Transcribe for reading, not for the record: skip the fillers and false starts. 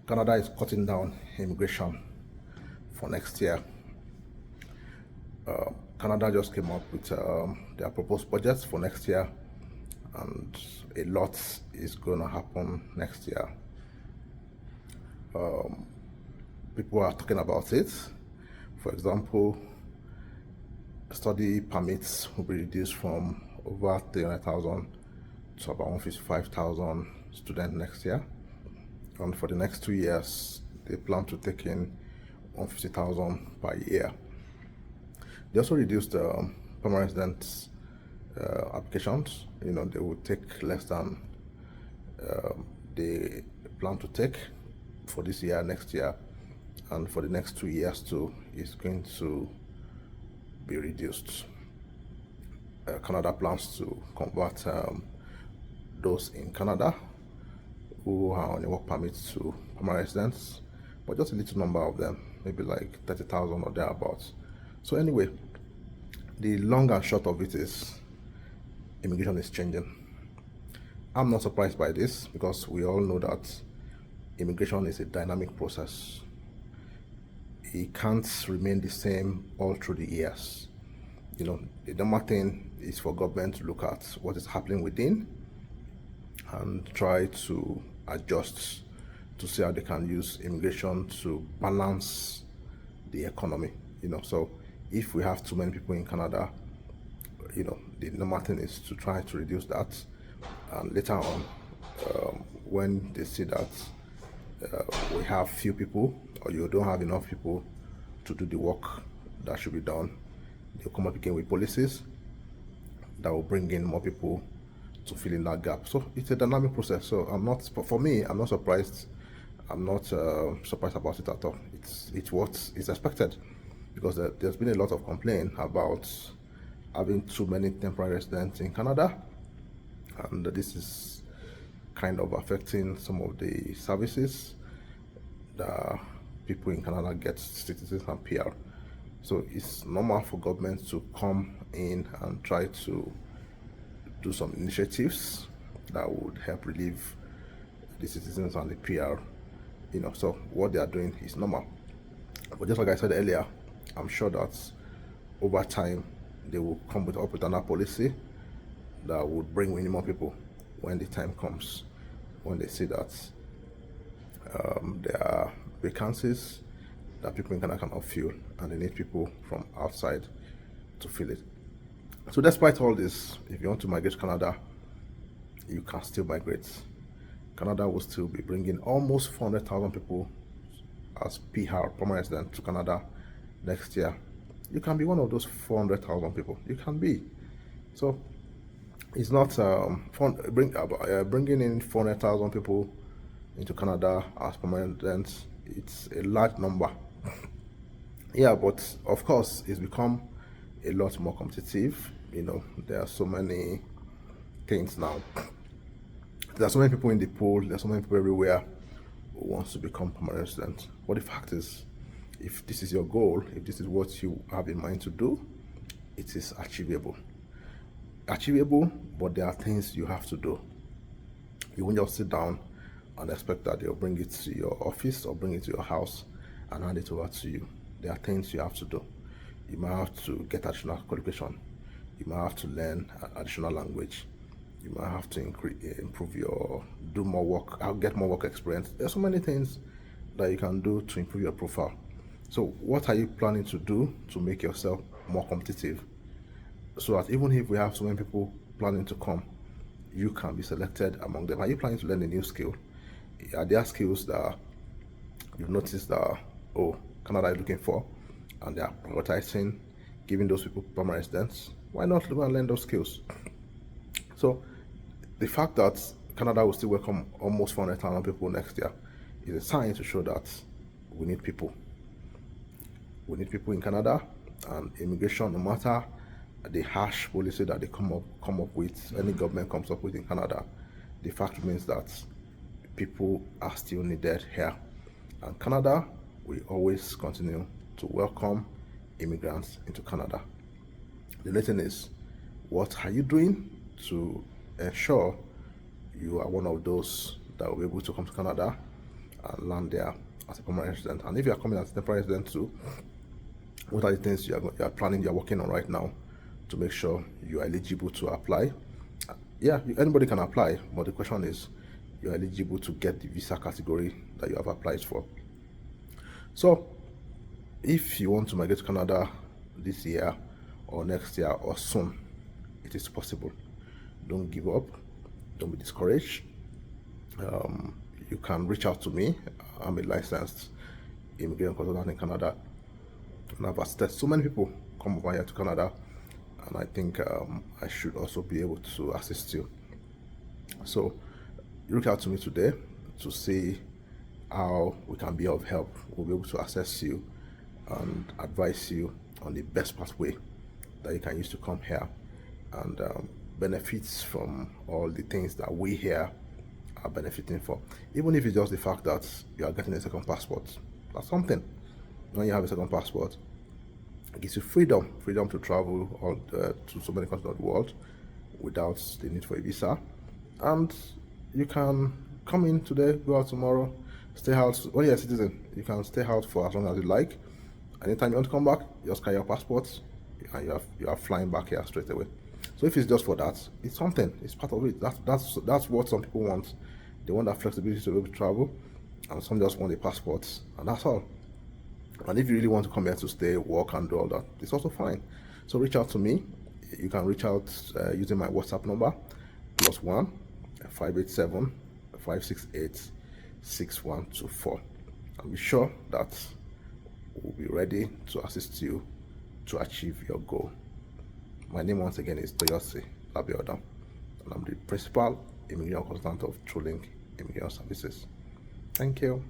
Canada is cutting down immigration for next year. Canada just came up with their proposed budgets for next year, and a lot is going to happen next year. People are talking about it. For example, study permits will be reduced from over 300,000 to about 155,000 students next year. And for the next 2 years, they plan to take in 150,000 per year. They also reduced permanent residence applications. They will take less than they plan to take for this year, next year, and for the next 2 years too. Is going to be reduced. Canada plans to convert those in Canada who are on a work permit to permanent residents, but just a little number of them, maybe like 30,000 or thereabouts. So anyway, the long and short of it is immigration is changing. I'm not surprised by this because we all know that immigration is a dynamic process. It can't remain the same all through the years. The normal thing is for government to look at what is happening within and try to adjust to see how they can use immigration to balance the economy. So if we have too many people in Canada, the normal thing is to try to reduce that, and later on, when they see that we have few people or you don't have enough people to do the work that should be done, they'll come up again with policies that will bring in more people to fill in that gap. So it's a dynamic process. So I'm not surprised. I'm not surprised about it at all. It's what is expected, because there's been a lot of complaint about having too many temporary residents in Canada, and this is kind of affecting some of the services that people in Canada get, citizens and PR. So it's normal for government to come in and try to do some initiatives that would help relieve the citizens and the PR. So what they are doing is normal. But just like I said earlier, I'm sure that over time they will come up with another policy that would bring in more people when the time comes, when they see that there are vacancies that people in Canada cannot fill, and they need people from outside to fill it. So despite all this, if you want to migrate to Canada, you can still migrate. Canada will still be bringing almost 400,000 people as PR, permanent resident, to Canada next year. You can be one of those 400,000 people. You can be. So it's not bringing in 400,000 people into Canada as permanent residents. It's a large number. Yeah, but of course it's become a lot more competitive. There are so many things now. There are so many people in the pool. There are so many people everywhere who wants to become permanent resident. But the fact is, if this is your goal, if this is what you have in mind to do, it is achievable. But there are things you have to do. You won't just sit down and expect that they'll bring it to your office or bring it to your house and hand it over to you. There are things you have to do. You might have to get additional qualification. You might have to learn additional language. You might have to do more work, get more work experience. There's so many things that you can do to improve your profile. So what are you planning to do to make yourself more competitive, so that even if we have so many people planning to come, you can be selected among them? Are you planning to learn a new skill? Are there skills that you've noticed that Canada is looking for, and they are prioritizing giving those people permanent residence? Why not go and learn those skills? So the fact that Canada will still welcome almost 400,000 people next year is a sign to show that we need people. We need people in Canada, and immigration, no matter the harsh policy that they come up with, any government comes up with in Canada, the fact remains that people are still needed here. And Canada will always continue to welcome immigrants into Canada. The next thing is, what are you doing to ensure you are one of those that will be able to come to Canada and land there as a permanent resident. And if you are coming as a temporary resident too, what are the things you are planning, you are working on right now to make sure you are eligible to apply? Yeah, anybody can apply, but the question is, you're eligible to get the visa category that you have applied for. So if you want to migrate to Canada this year or next year or soon, it is possible. Don't give up, don't be discouraged. You can reach out to me. I'm a licensed immigrant consultant in Canada, and I've assisted so many people come over here to Canada, and I think I should also be able to assist you. So reach out to me today to see how we can be of help. We'll be able to assess you and advise you on the best pathway that you can use to come here and benefits from all the things that we here are benefiting from. Even if it's just the fact that you are getting a second passport, that's something. When you have a second passport, it gives you freedom to travel all to so many countries of the world without the need for a visa. And you can come in today, go out tomorrow, stay out. When you're a citizen, you can stay out for as long as you like. Anytime you want to come back, you just carry your passport and you are flying back here straight away. So if it's just for that, it's something. It's part of it. That's what some people want. They want that flexibility to be able to travel, and some just want a passport, and that's all. And if you really want to come here to stay, work, and do all that, it's also fine. So reach out to me. You can reach out using my WhatsApp number, +1 587 568 6124. And be sure that we'll be ready to assist you to achieve your goal. My name once again is Toyosi Labiodam, and I'm the principal immigration consultant of TrueLink Immigration Services. Thank you.